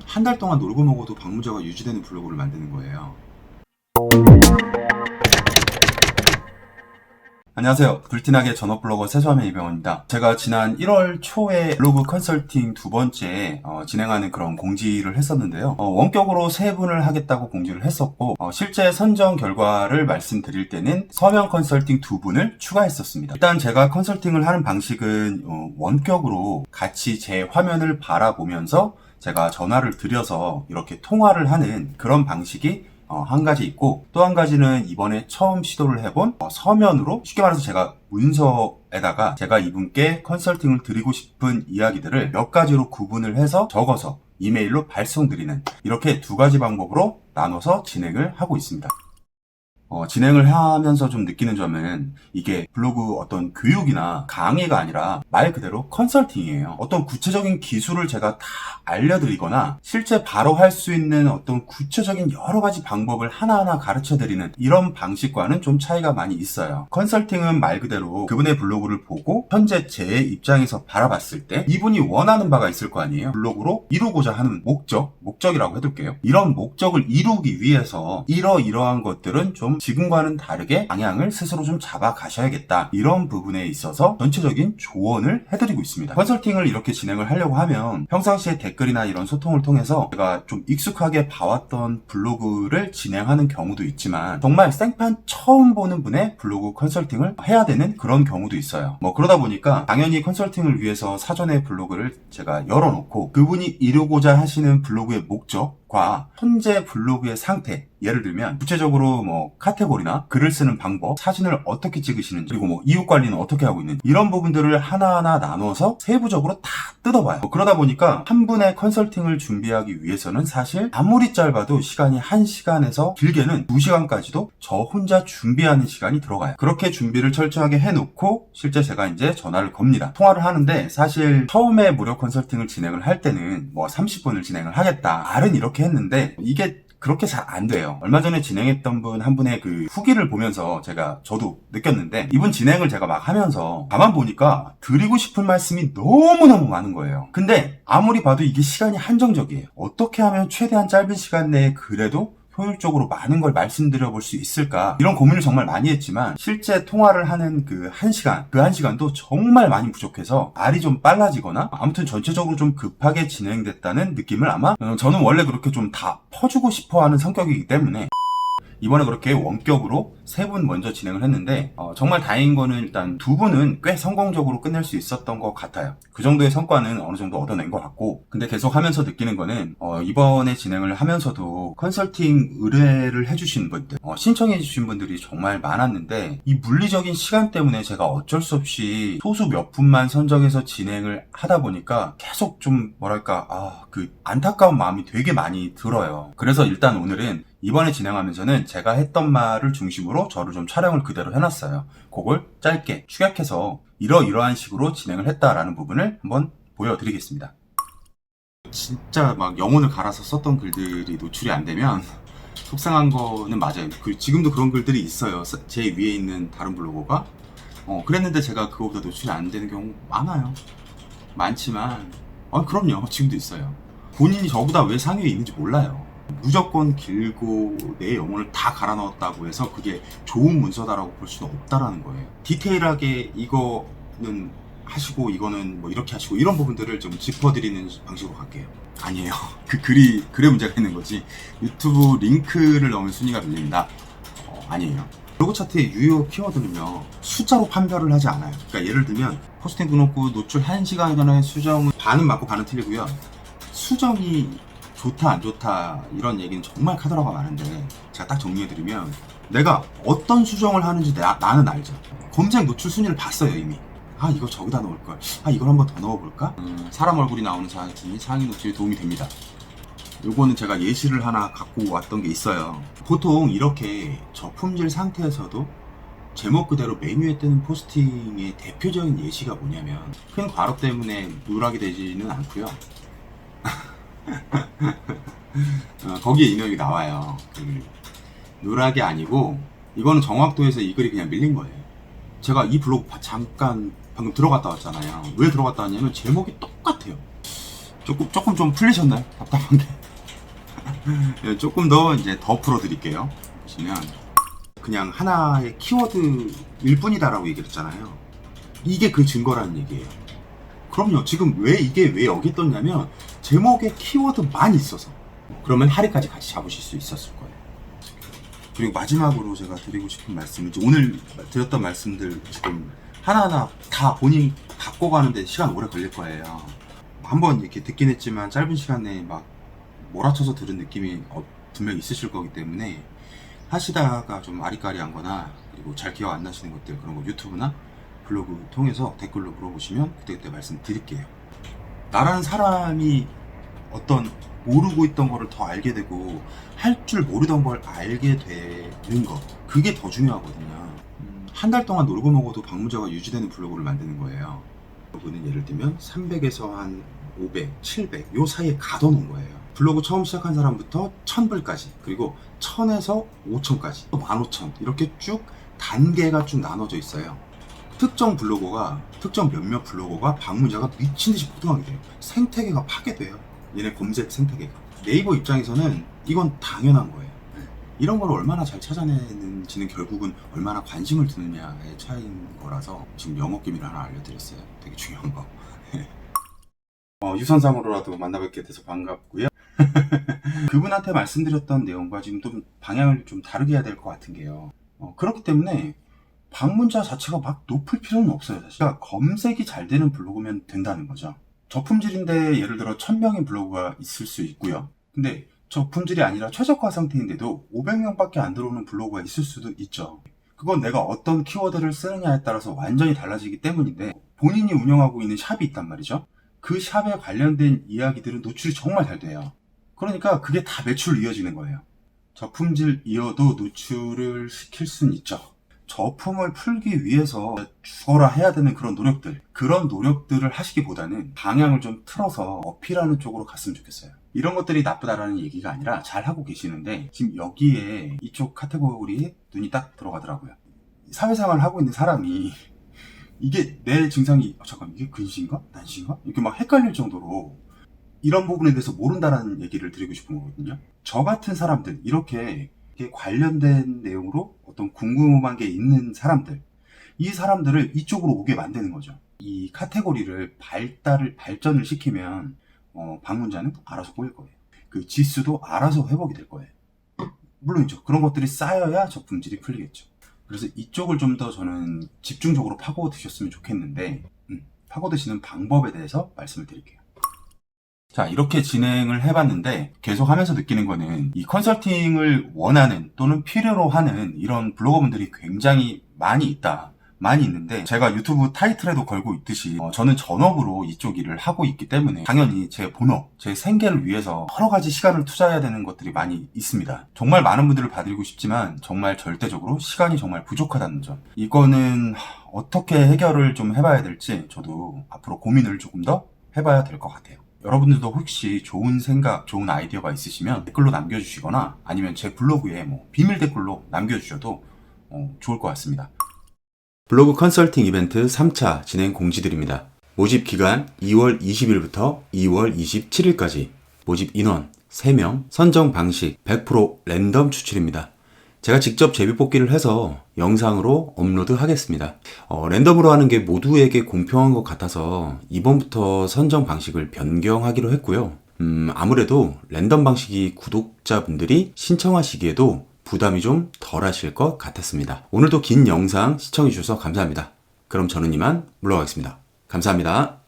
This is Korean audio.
한 달 동안 놀고 먹어도 방문자가 유지되는 블로그를 만드는 거예요. 안녕하세요. 불티나게 전업 블로거 세수하면 이병헌입니다. 제가 지난 1월 초에 블로그 컨설팅 두 번째 진행하는 그런 공지를 했었는데요. 원격으로 3분을 하겠다고 공지를 했었고 실제 선정 결과를 말씀드릴 때는 서명 컨설팅 2분을 추가했었습니다. 일단 제가 컨설팅을 하는 방식은 원격으로 같이 제 화면을 바라보면서 제가 전화를 드려서 이렇게 통화를 하는 그런 방식이 한 가지 있고, 또 한 가지는 이번에 처음 시도를 해본 서면으로, 쉽게 말해서 제가 문서에다가 제가 이분께 컨설팅을 드리고 싶은 이야기들을 몇 가지로 구분을 해서 적어서 이메일로 발송드리는, 이렇게 두 가지 방법으로 나눠서 진행을 하고 있습니다. 진행을 하면서 좀 느끼는 점은 이게 블로그 어떤 교육이나 강의가 아니라 말 그대로 컨설팅이에요. 어떤 구체적인 기술을 제가 다 알려드리거나 실제 바로 할 수 있는 어떤 구체적인 여러 가지 방법을 하나하나 가르쳐드리는 이런 방식과는 좀 차이가 많이 있어요. 컨설팅은 말 그대로 그분의 블로그를 보고 현재 제 입장에서 바라봤을 때 이분이 원하는 바가 있을 거 아니에요. 블로그로 이루고자 하는 목적이라고 해둘게요. 이런 목적을 이루기 위해서 이러이러한 것들은 좀 지금과는 다르게 방향을 스스로 좀 잡아가셔야겠다. 이런 부분에 있어서 전체적인 조언을 해드리고 있습니다. 컨설팅을 이렇게 진행을 하려고 하면 평상시에 댓글이나 이런 소통을 통해서 제가 좀 익숙하게 봐왔던 블로그를 진행하는 경우도 있지만 정말 생판 처음 보는 분의 블로그 컨설팅을 해야 되는 그런 경우도 있어요. 그러다 보니까 당연히 컨설팅을 위해서 사전에 블로그를 제가 열어놓고 그분이 이루고자 하시는 블로그의 목적과 현재 블로그의 상태, 예를 들면 구체적으로 카테고리나 글을 쓰는 방법, 사진을 어떻게 찍으시는지, 그리고 이웃 관리는 어떻게 하고 있는지, 이런 부분들을 하나하나 나눠서 세부적으로 다 뜯어봐요. 그러다 보니까 한 분의 컨설팅을 준비하기 위해서는 사실 아무리 짧아도 시간이 1시간에서 길게는 2시간까지도 저 혼자 준비하는 시간이 들어가요. 그렇게 준비를 철저하게 해놓고 실제 제가 이제 전화를 겁니다. 통화를 하는데, 사실 처음에 무료 컨설팅을 진행을 할 때는 30분을 진행을 하겠다, 말은 이렇게 했는데 이게 그렇게 잘 안 돼요. 얼마 전에 진행했던 분 한 분의 그 후기를 보면서 저도 느꼈는데, 이분 진행을 제가 막 하면서 가만 보니까 드리고 싶은 말씀이 너무너무 많은 거예요. 근데 아무리 봐도 이게 시간이 한정적이에요. 어떻게 하면 최대한 짧은 시간 내에 그래도 효율적으로 많은 걸 말씀드려 볼 수 있을까, 이런 고민을 정말 많이 했지만 실제 통화를 하는 그 1시간, 그 1시간도 정말 많이 부족해서 말이 좀 빨라지거나 아무튼 전체적으로 좀 급하게 진행됐다는 느낌을, 아마 저는 원래 그렇게 좀 다 퍼주고 싶어 하는 성격이기 때문에 이번에 그렇게 원격으로 3분 먼저 진행을 했는데 정말 다행인 거는 일단 2분은 꽤 성공적으로 끝낼 수 있었던 것 같아요. 그 정도의 성과는 어느 정도 얻어낸 것 같고, 근데 계속 하면서 느끼는 거는 이번에 진행을 하면서도 컨설팅 의뢰를 해주신 분들, 신청해 주신 분들이 정말 많았는데 이 물리적인 시간 때문에 제가 어쩔 수 없이 소수 몇 분만 선정해서 진행을 하다 보니까 계속 좀 그 안타까운 마음이 되게 많이 들어요. 그래서 일단 오늘은 이번에 진행하면서는 제가 했던 말을 중심으로 저를 좀 촬영을 그대로 해놨어요. 그걸 짧게 축약해서 이러이러한 식으로 진행을 했다라는 부분을 한번 보여드리겠습니다. 진짜 영혼을 갈아서 썼던 글들이 노출이 안 되면 속상한 거는 맞아요. 지금도 그런 글들이 있어요. 제 위에 있는 다른 블로거가 그랬는데 제가 그거보다 노출이 안 되는 경우 많아요. 많지만 그럼요, 지금도 있어요. 본인이 저보다 왜 상위에 있는지 몰라요. 무조건 길고 내 영혼을 다 갈아 넣었다고 해서 그게 좋은 문서다라고 볼 수는 없다라는 거예요. 디테일하게 이거는 하시고 이거는 이렇게 하시고, 이런 부분들을 좀 짚어드리는 방식으로 갈게요. 아니에요. 글에 문제가 있는 거지 유튜브 링크를 넣으면 순위가 밀립니다. 아니에요. 블로그 차트의 유효 키워드는요, 숫자로 판별을 하지 않아요. 그러니까 예를 들면 포스팅 등록후 노출 1시간 전에 수정은 반은 맞고 반은 틀리고요. 수정이 좋다 안 좋다 이런 얘기는 정말 카더라가 많은데, 제가 딱 정리해드리면 내가 어떤 수정을 하는지 나는 알죠. 검색 노출 순위를 봤어요 이미. 이거 저기다 넣을걸, 이걸 한번 더 넣어볼까? 사람 얼굴이 나오는 사진이 상위 노출에 도움이 됩니다. 요거는 제가 예시를 하나 갖고 왔던 게 있어요. 보통 이렇게 저품질 상태에서도 제목 그대로 메뉴에 뜨는 포스팅의 대표적인 예시가 뭐냐면, 큰 괄호 때문에 누락이 되지는 않고요. 거기에 인용이 나와요. 누락이 아니고 이거는 정확도에서 이 글이 그냥 밀린 거예요. 제가 이 블로그 잠깐 방금 들어갔다 왔잖아요. 왜 들어갔다 왔냐면 제목이 똑같아요. 조금 좀 풀리셨나요? 답답한 게. 조금 더 이제 더 풀어드릴게요. 보시면 그냥 하나의 키워드일 뿐이다라고 얘기를 했잖아요. 이게 그 증거라는 얘기예요. 그럼요. 지금 이게 왜 여기 떴냐면 제목에 키워드만 있어서. 그러면 하리까지 같이 잡으실 수 있었을 거예요. 그리고 마지막으로 제가 드리고 싶은 말씀은 오늘 드렸던 말씀들 지금 하나하나 다 본인 갖고 가는데 시간 오래 걸릴 거예요. 한번 이렇게 듣긴 했지만 짧은 시간에 막 몰아쳐서 들은 느낌이 분명히 있으실 거기 때문에 하시다가 좀 아리까리한 거나 그리고 잘 기억 안 나시는 것들 그런 거 유튜브나 블로그 통해서 댓글로 물어보시면 그때그때 말씀드릴게요. 나라는 사람이 어떤 모르고 있던 거를 더 알게 되고 할 줄 모르던 걸 알게 되는 거, 그게 더 중요하거든요. 한 달 동안 놀고 먹어도 방문자가 유지되는 블로그를 만드는 거예요. 블로그는 예를 들면 300에서 한 500, 700 요 사이에 가둬놓은 거예요. 블로그 처음 시작한 사람부터 1000불까지, 그리고 1000에서 5000까지, 또 15000 이렇게 쭉 단계가 쭉 나눠져 있어요. 특정 몇몇 블로거가 방문자가 미친듯이 폭등하게 돼요. 생태계가 파괴돼요. 얘네 검색 생태계가. 네이버 입장에서는 이건 당연한 거예요. 이런 걸 얼마나 잘 찾아내는지는 결국은 얼마나 관심을 두느냐의 차이인 거라서 지금 영업 기밀을 하나 알려드렸어요. 되게 중요한 거. 유선상으로라도 만나뵙게 돼서 반갑고요. 그분한테 말씀드렸던 내용과 지금 좀 방향을 좀 다르게 해야 될 것 같은 게요. 그렇기 때문에 방문자 자체가 막 높을 필요는 없어요. 사실. 그러니까 검색이 잘 되는 블로그면 된다는 거죠. 저품질인데 예를 들어 1000명의 블로그가 있을 수 있고요. 근데 저품질이 아니라 최저가 상태인데도 500명밖에 안 들어오는 블로그가 있을 수도 있죠. 그건 내가 어떤 키워드를 쓰느냐에 따라서 완전히 달라지기 때문인데, 본인이 운영하고 있는 샵이 있단 말이죠. 그 샵에 관련된 이야기들은 노출이 정말 잘 돼요. 그러니까 그게 다 매출로 이어지는 거예요. 저품질이어도 노출을 시킬 수는 있죠. 저품을 풀기 위해서 죽어라 해야 되는 그런 노력들을 하시기보다는 방향을 좀 틀어서 어필하는 쪽으로 갔으면 좋겠어요. 이런 것들이 나쁘다라는 얘기가 아니라 잘하고 계시는데 지금 여기에 이쪽 카테고리에 눈이 딱 들어가더라고요. 사회생활을 하고 있는 사람이 이게 내 증상이 잠깐 이게 근시인가? 난시인가? 이렇게 막 헷갈릴 정도로 이런 부분에 대해서 모른다라는 얘기를 드리고 싶은 거거든요. 저 같은 사람들, 이렇게 관련된 내용으로 어떤 궁금한 게 있는 사람들, 이 사람들을 이쪽으로 오게 만드는 거죠. 이 카테고리를 발전을 시키면 방문자는 알아서 꼬일 거예요. 그 지수도 알아서 회복이 될 거예요. 물론이죠. 그런 것들이 쌓여야 저품질이 풀리겠죠. 그래서 이쪽을 좀 더 저는 집중적으로 파고드셨으면 좋겠는데, 파고드시는 방법에 대해서 말씀을 드릴게요. 자, 이렇게 진행을 해봤는데 계속 하면서 느끼는 거는 이 컨설팅을 원하는 또는 필요로 하는 이런 블로거분들이 굉장히 많이 있는데, 제가 유튜브 타이틀에도 걸고 있듯이 저는 전업으로 이쪽 일을 하고 있기 때문에 당연히 제 본업, 제 생계를 위해서 여러 가지 시간을 투자해야 되는 것들이 많이 있습니다. 정말 많은 분들을 봐드리고 싶지만 정말 절대적으로 시간이 정말 부족하다는 점, 이거는 어떻게 해결을 좀 해봐야 될지 저도 앞으로 고민을 조금 더 해봐야 될 것 같아요. 여러분들도 혹시 좋은 생각, 좋은 아이디어가 있으시면 댓글로 남겨주시거나 아니면 제 블로그에 비밀 댓글로 남겨주셔도 좋을 것 같습니다. 블로그 컨설팅 이벤트 3차 진행 공지드립니다. 모집 기간 2월 20일부터 2월 27일까지, 모집 인원 3명, 선정 방식 100% 랜덤 추출입니다. 제가 직접 제비 뽑기를 해서 영상으로 업로드 하겠습니다. 랜덤으로 하는 게 모두에게 공평한 것 같아서 이번부터 선정 방식을 변경하기로 했고요. 아무래도 랜덤 방식이 구독자분들이 신청하시기에도 부담이 좀 덜 하실 것 같았습니다. 오늘도 긴 영상 시청해주셔서 감사합니다. 그럼 저는 이만 물러가겠습니다. 감사합니다.